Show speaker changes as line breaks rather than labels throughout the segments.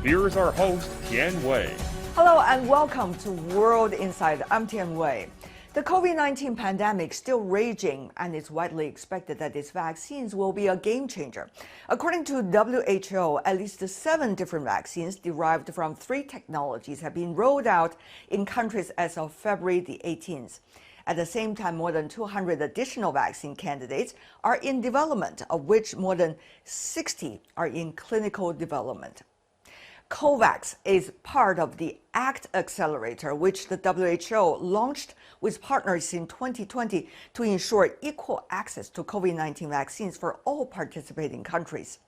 Here's our host, Tian Wei.
Hello and welcome to World Insight. I'm Tian Wei. The COVID-19 pandemic is still raging, and it's widely expected that its vaccines will be a game changer. According to WHO, at least 7 different vaccines derived from 3 technologies have been rolled out in countries as of February the 18th. At the same time, more than 200 additional vaccine candidates are in development, of which more than 60 are in clinical development. COVAX is part of the ACT Accelerator, which the WHO launched with partners in 2020 to ensure equal access to COVID-19 vaccines for all participating countries.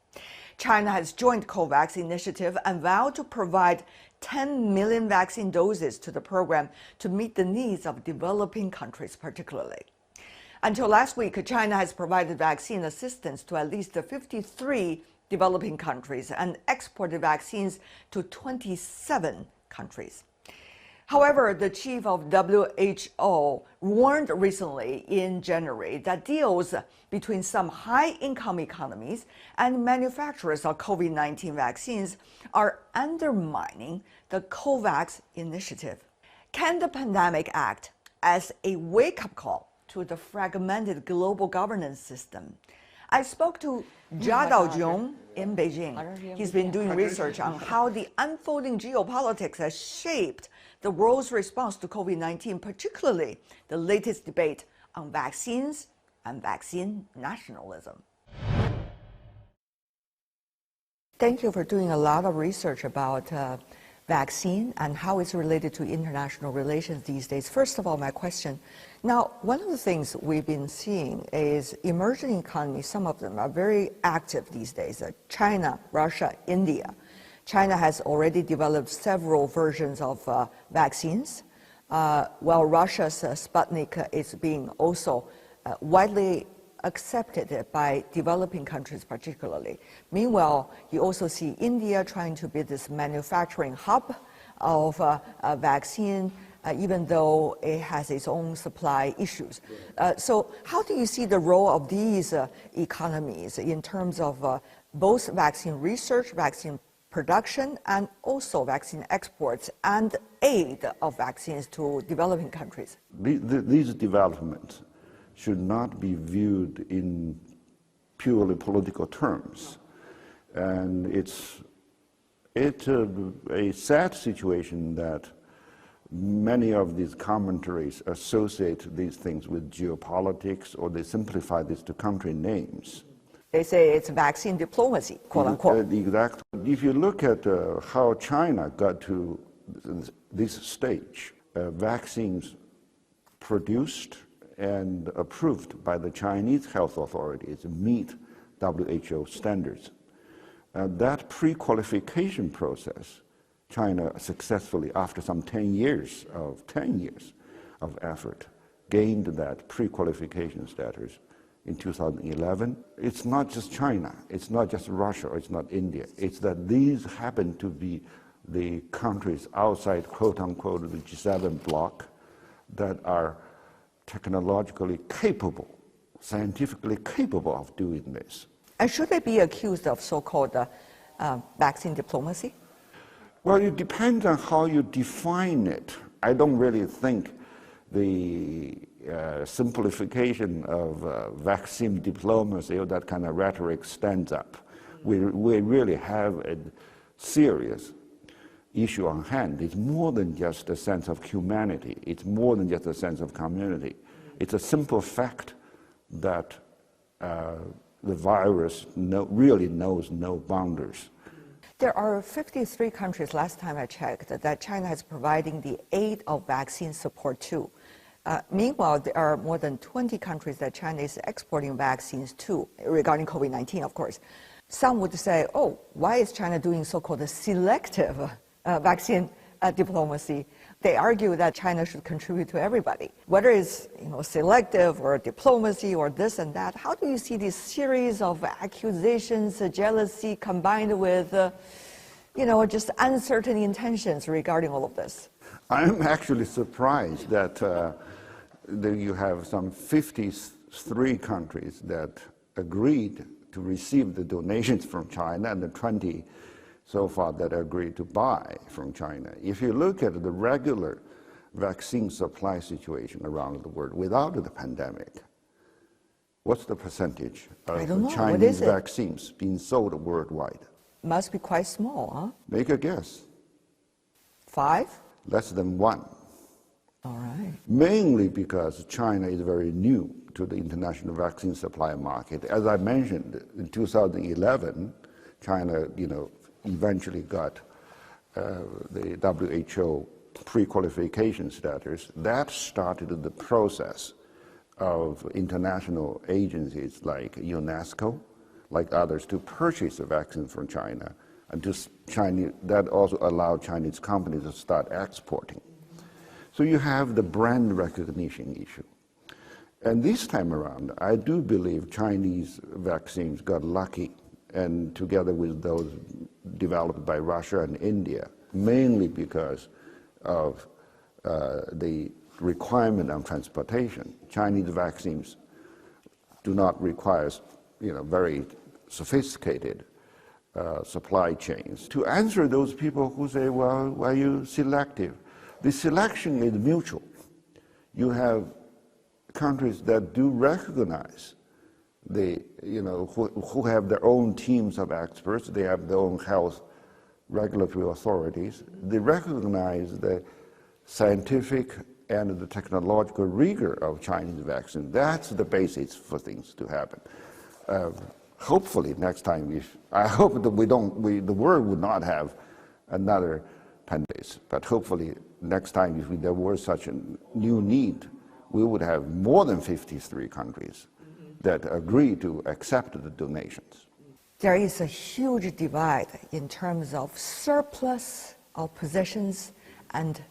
China has joined COVAX initiative and vowed to provide 10 million vaccine doses to the program to meet the needs of developing countries particularly. Until last week, China has provided vaccine assistance to at least 53 developing countries and exported vaccines to 27 countries. However, the chief of WHO warned recently in January that deals between some high-income economies and manufacturers of COVID-19 vaccines are undermining the COVAX initiative. Can the pandemic act as a wake-up call to the fragmented global governance system? I spoke to Jia Daojiong in Beijing. He's been doing research on how the unfolding geopolitics has shaped the world's response to COVID-19, particularly the latest debate on vaccines and vaccine nationalism. Thank you for doing a lot of research about vaccine and how it's related to international relations these days. First of all, my question. Now, one of the things we've been seeing is emerging economies, some of them are very active these days. China, Russia, India. China has already developed several versions of vaccines, while Russia's Sputnik is being also widely accepted by developing countries particularly. Meanwhile, you also see India trying to be this manufacturing hub of a vaccine, even though it has its own supply issues. So how do you see the role of these economies in terms of both vaccine research, vaccine production, and also vaccine exports and aid of vaccines to developing countries?
These developments should not be viewed in purely political terms. And it's a sad situation that many of these commentaries associate these things with geopolitics, or they simplify this to country names.
They say it's vaccine diplomacy, quote unquote.
Exactly. If you look at how China got to this stage, vaccines produced and approved by the Chinese health authorities meet WHO standards. That pre-qualification process, China successfully, after some 10 years of effort, gained that pre-qualification status in 2011. It's not just China, it's not just Russia, it's not India. It's that these happen to be the countries outside, quote unquote, the G7 bloc that are technologically capable, scientifically capable of doing this.
And should they be accused of so-called vaccine diplomacy?
Well, it depends on how you define it. I don't really think the simplification of vaccine diplomacy or that kind of rhetoric stands up. We really have a serious issue on hand. It's more than just a sense of humanity. It's more than just a sense of community. It's a simple fact that the virus really knows no boundaries.
There are 53 countries, last time I checked, that China is providing the aid of vaccine support to. Meanwhile, there are more than 20 countries that China is exporting vaccines to, regarding COVID-19, of course. Some would say, oh, why is China doing so-called selective vaccine diplomacy? They argue that China should contribute to everybody, whether it's selective or diplomacy or this and that. How do you see this series of accusations, jealousy combined with, just uncertain intentions regarding all of this?
I'm actually surprised that you have some 53 countries that agreed to receive the donations from China, and the 20 so far that agreed to buy from China. If you look at the regular vaccine supply situation around the world without the pandemic, what's the percentage of Chinese vaccines being sold worldwide?
Must be quite small, huh?
Make a guess.
5?
Less than 1.
All right.
Mainly because China is very new to the international vaccine supply market. As I mentioned, in 2011, China, eventually got the WHO pre-qualification status. That started the process of international agencies like UNESCO, like others, to purchase the vaccine from China, and that also allowed Chinese companies to start exporting. So you have the brand recognition issue. And this time around, I do believe Chinese vaccines got lucky, and together with those developed by Russia and India, mainly because of the requirement on transportation. Chinese vaccines do not require, very sophisticated supply chains. To answer those people who say, well, why are you selective? The selection is mutual. You have countries that do recognize who have their own teams of experts, they have their own health regulatory authorities, they recognize the scientific and the technological rigor of Chinese vaccine. That's the basis for things to happen. Hopefully next time, I hope that the world would not have another pandemic, but hopefully next time if there was such a new need, we would have more than 53 countries that agree to accept the donations.
There is a huge divide in terms of surplus of positions and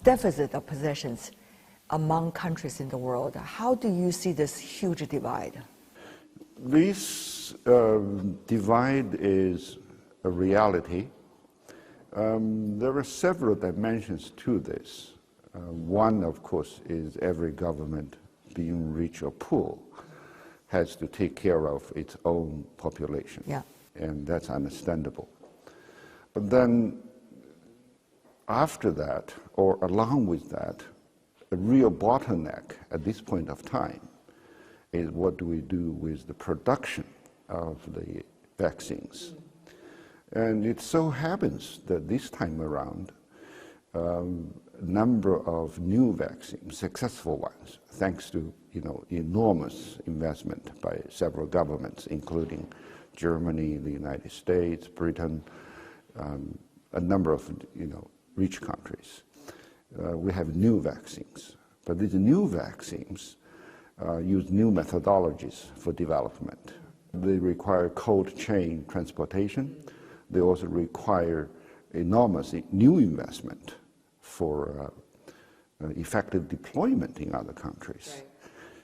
deficit of positions among countries in the world. How do you see this huge divide?
This divide is a reality. There are several dimensions to this. One, of course, is every government, being rich or poor, has to take care of its own population.
Yeah.
And that's understandable. But then after that, or along with that, a real bottleneck at this point of time is what do we do with the production of the vaccines. And it so happens that this time around, a number of new vaccines, successful ones, thanks to enormous investment by several governments, including Germany, the United States, Britain, a number of rich countries. We have new vaccines, but these new vaccines use new methodologies for development. They require cold chain transportation. They also require enormous new investment for effective deployment in other countries. Right.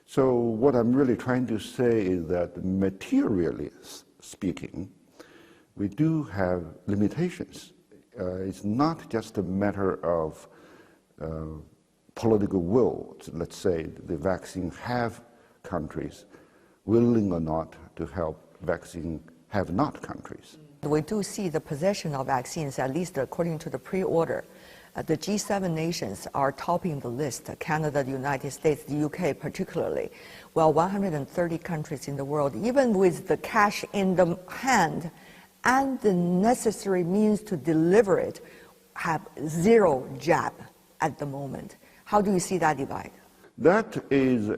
So what I'm really trying to say is that materially speaking, we do have limitations. It's not just a matter of political will. Let's say the vaccine have countries willing or not to help vaccine have not countries.
We do see the possession of vaccines, at least according to the pre-order. The G7 nations are topping the list, Canada, the United States, the UK particularly, while 130 countries in the world, even with the cash in the hand and the necessary means to deliver it, have zero jab at the moment. How do you see that divide?
That is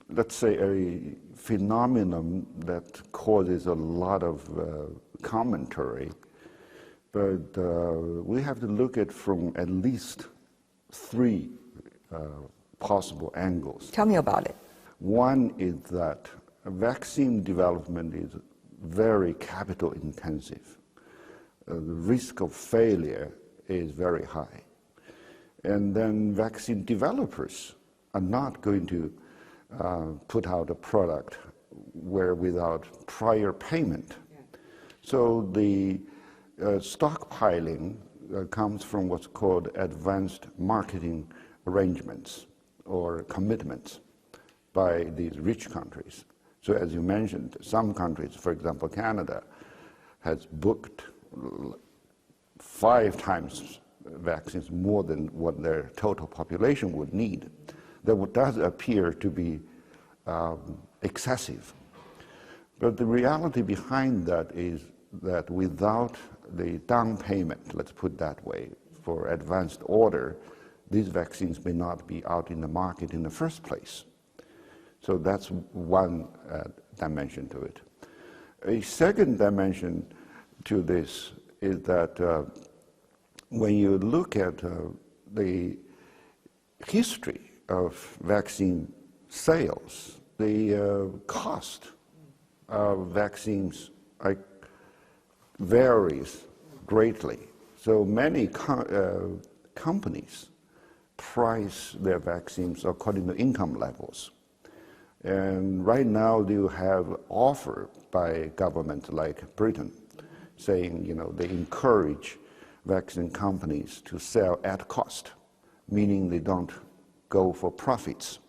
let's say, a phenomenon that causes a lot of commentary. But we have to look at from at least 3 possible angles.
Tell me about it.
One is that vaccine development is very capital intensive. The risk of failure is very high. And then vaccine developers are not going to put out a product without prior payment. Yeah. So the stockpiling comes from what's called advanced marketing arrangements or commitments by these rich countries. So as you mentioned, some countries, for example Canada, has booked 5 times vaccines more than what their total population would need. That does appear to be excessive. But the reality behind that is that without the down payment, let's put it that way, for advanced order, these vaccines may not be out in the market in the first place. So that's one dimension to it. A second dimension to this is that when you look at the history of vaccine sales, the cost of vaccines varies greatly. So many companies price their vaccines according to income levels. And right now you have offer by governments like Britain saying, they encourage vaccine companies to sell at cost, meaning they don't go for profits.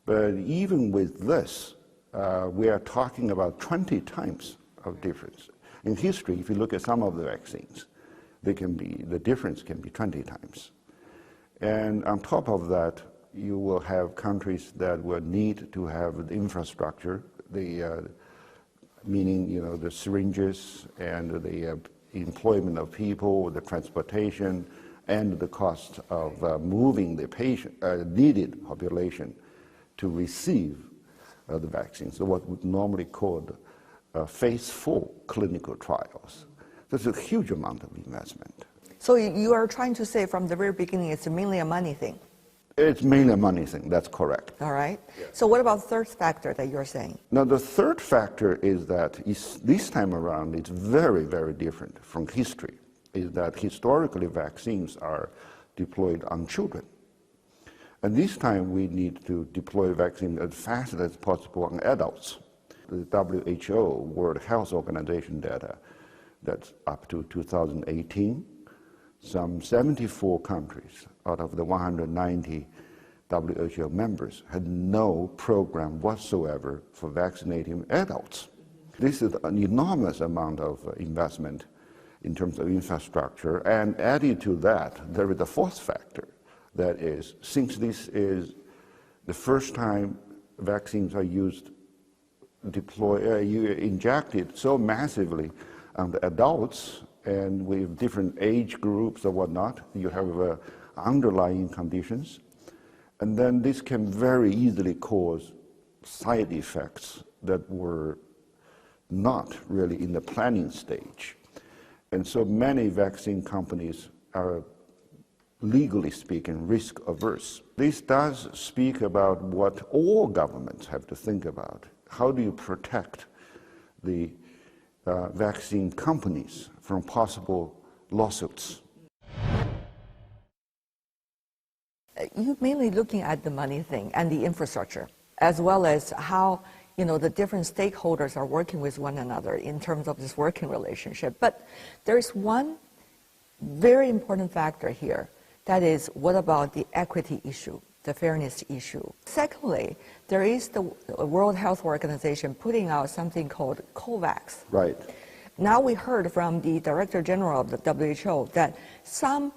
But even with this, we are talking about 20 times of difference. In history, if you look at some of the vaccines, the difference can be 20 times. And on top of that, you will have countries that will need to have the infrastructure, meaning the syringes and the employment of people, the transportation, and the cost of moving the needed population to receive the vaccine. So what we normally call phase 4 clinical trials. That's a huge amount of investment.
So you are trying to say from the very beginning it's mainly a money thing?
It's mainly a money thing, that's correct.
All right. Yes. So what about the third factor that you're saying?
Now the third factor is that this time around it's very, very different from history, is that historically vaccines are deployed on children. And this time we need to deploy vaccines as fast as possible on adults. The WHO, World Health Organization data, that's up to 2018, some 74 countries out of the 190 WHO members had no program whatsoever for vaccinating adults. This is an enormous amount of investment in terms of infrastructure, and added to that, there is a fourth factor. That is, since this is the first time vaccines are injected so massively on the adults and with different age groups or whatnot, you have underlying conditions. And then this can very easily cause side effects that were not really in the planning stage. And so many vaccine companies are, legally speaking, risk averse. This does speak about what all governments have to think about. How do you protect the vaccine companies from possible lawsuits?
You're mainly looking at the money thing and the infrastructure, as well as how the different stakeholders are working with one another in terms of this working relationship. But there's one very important factor here. That is, what about the equity issue, the fairness issue? Secondly, there is the World Health Organization putting out something called COVAX.
Right.
Now we heard from the Director General of the WHO that some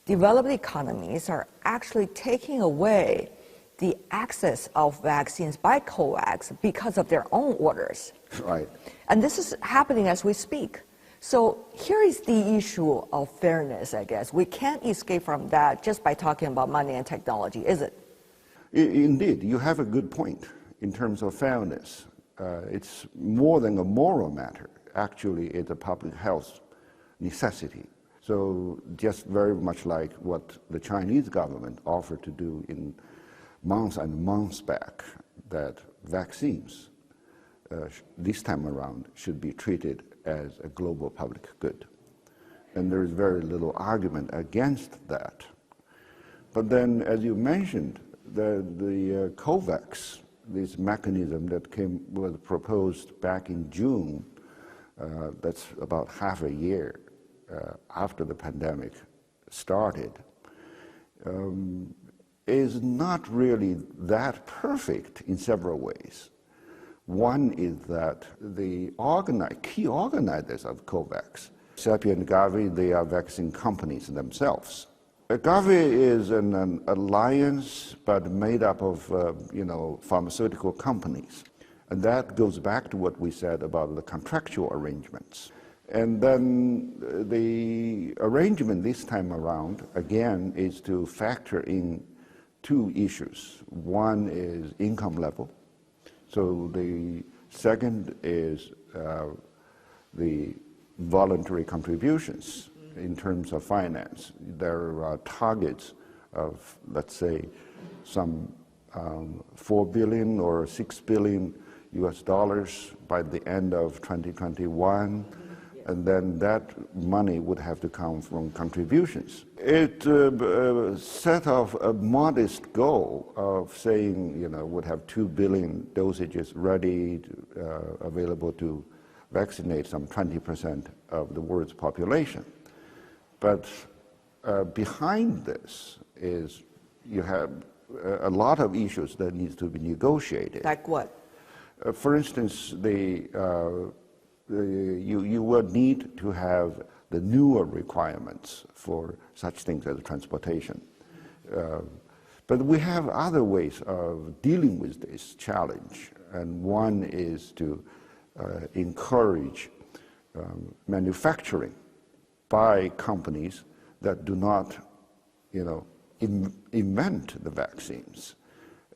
developed economies are actually taking away the access of vaccines by COVAX because of their own orders.
Right.
And this is happening as we speak. So here is the issue of fairness, I guess. We can't escape from that just by talking about money and technology, is it?
Indeed, you have a good point in terms of fairness. It's more than a moral matter. Actually, it's a public health necessity. So just very much like what the Chinese government offered to do in months and months back, that vaccines this time around should be treated as a global public good. And there is very little argument against that. But then, as you mentioned, the COVAX, this mechanism that was proposed back in June, that's about half a year after the pandemic started, is not really that perfect in several ways. One is that the key organizers of COVAX, CEPI and Gavi, they are vaccine companies themselves. Gavi is an alliance, but made up of pharmaceutical companies. And that goes back to what we said about the contractual arrangements. And then the arrangement this time around, again, is to factor in two issues. One is income level. So the second is the voluntary contributions in terms of finance. There are targets of, let's say, some 4 billion or 6 billion US dollars by the end of 2021, and then that money would have to come from contributions. It set off a modest goal of saying, would have 2 billion dosages ready, available to vaccinate some 20% of the world's population. But behind this is you have a lot of issues that needs to be negotiated.
Like what?
For instance, you will need to have the newer requirements for such things as transportation. But we have other ways of dealing with this challenge, and one is to encourage manufacturing by companies that do not, invent the vaccines.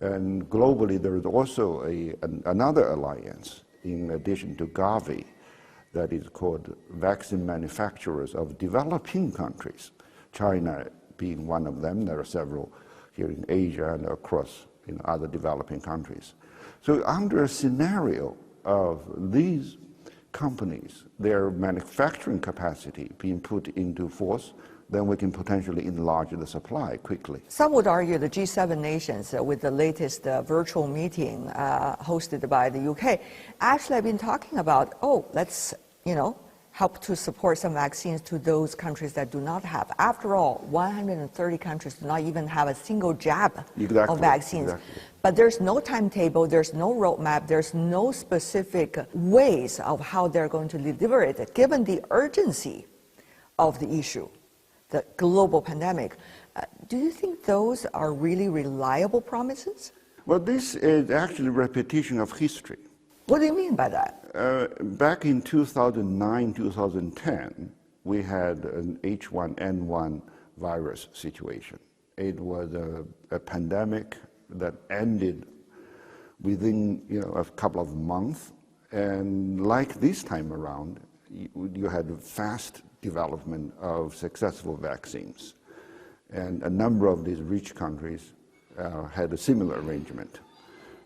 And globally, there is also another alliance, in addition to Gavi, that is called Vaccine Manufacturers of Developing Countries, China being one of them. There are several here in Asia and across in other developing countries. So under a scenario of these companies, their manufacturing capacity being put into force, then we can potentially enlarge the supply quickly.
Some would argue the G7 nations, with the latest virtual meeting hosted by the UK, actually have been talking about, let's, help to support some vaccines to those countries that do not have. After all, 130 countries do not even have a single jab of vaccines.
Exactly.
But there's no timetable, there's no roadmap, there's no specific ways of how they're going to deliver it, given the urgency of the issue, the global pandemic. Do you think those are really reliable promises?
Well, this is actually a repetition of history.
What do you mean by that?
Back in 2009, 2010, we had an H1N1 virus situation. It was a pandemic that ended within a couple of months. And like this time around, you had fast development of successful vaccines. And a number of these rich countries had a similar arrangement.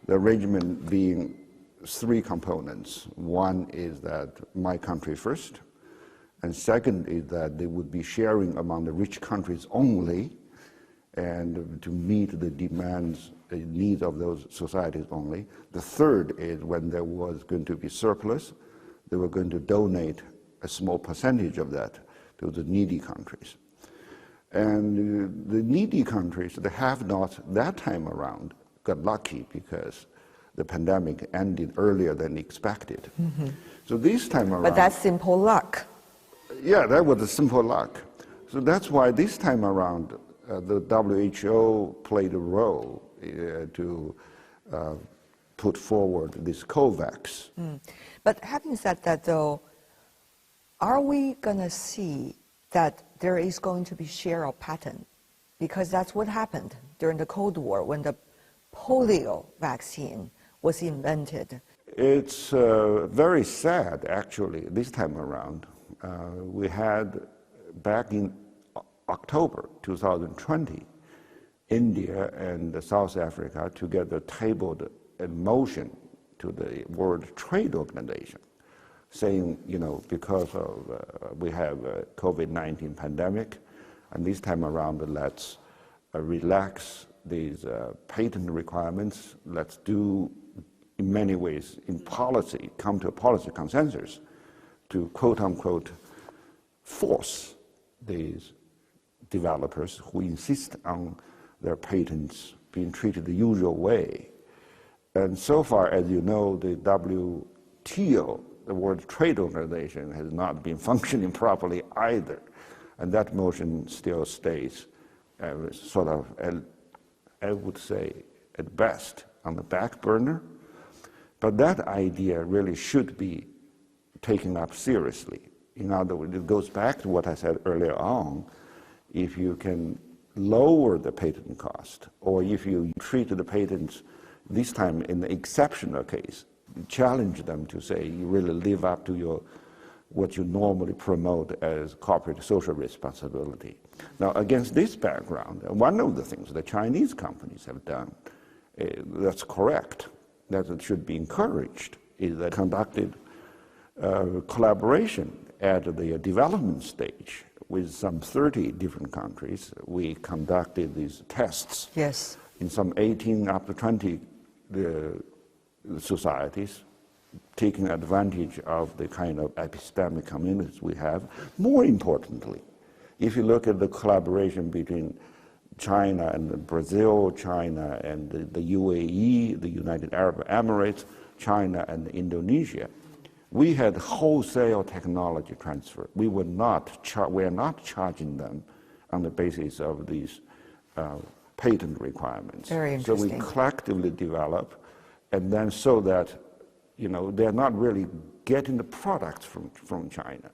The arrangement being three components. One is that my country first, and second is that they would be sharing among the rich countries only, and to meet the demands, the needs of those societies only. The third is when there was going to be surplus, they were going to donate a small percentage of that to the needy countries. And the needy countries, they have not, that time around, got lucky because the pandemic ended earlier than expected. Mm-hmm. So this time around...
But that's simple luck.
Yeah, that was a simple luck. So that's why this time around, the WHO played a role to put forward this COVAX. Mm.
But having said that, though, are we going to see that there is going to be share of pattern? Because that's what happened during the Cold War when the polio vaccine was invented.
It's very sad, actually, this time around. We had, back in October 2020, India and South Africa together tabled a motion to the World Trade Organization saying, because of we have a COVID-19 pandemic, and this time around let's relax these patent requirements, let's do, in many ways, in policy, come to a policy consensus to quote-unquote force these developers who insist on their patents being treated the usual way And so far, as you know, the WTO, the World Trade Organization, has not been functioning properly either. And that motion still stays sort of, I would say, at best, on the back burner. But that idea really should be taken up seriously. In other words, it goes back to what I said earlier on. If you can lower the patent cost, or if you treat the patents this time in the exceptional case, challenge them to say you really live up to what you normally promote as corporate social responsibility. Now, against this background, one of the things the Chinese companies have done that's correct, that it should be encouraged, is that conducted collaboration at the development stage with some 30 different countries. We conducted these tests in some 18 up to 20 societies, taking advantage of the kind of epistemic communities we have. More importantly, if you look at the collaboration between China and Brazil, China and the UAE, the United Arab Emirates, China and Indonesia, we had wholesale technology transfer. We are not charging them on the basis of these patent requirements.
Very interesting.
So we collectively develop, and then so that they're not really getting the products from China,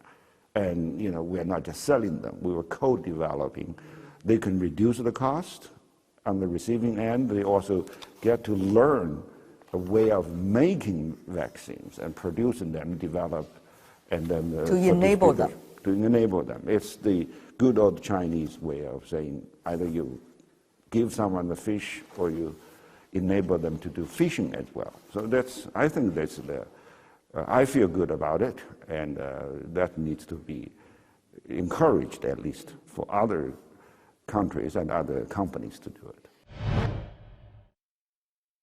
and we're not just selling them. We were co-developing. They can reduce the cost on the receiving end. They also get to learn a way of making vaccines and producing them, develop, and then
to enable them.
To enable them. It's the good old Chinese way of saying either you give someone the fish or you enable them to do fishing as well. So I think that's I feel good about it, and that needs to be encouraged, at least for other countries and other companies to do it.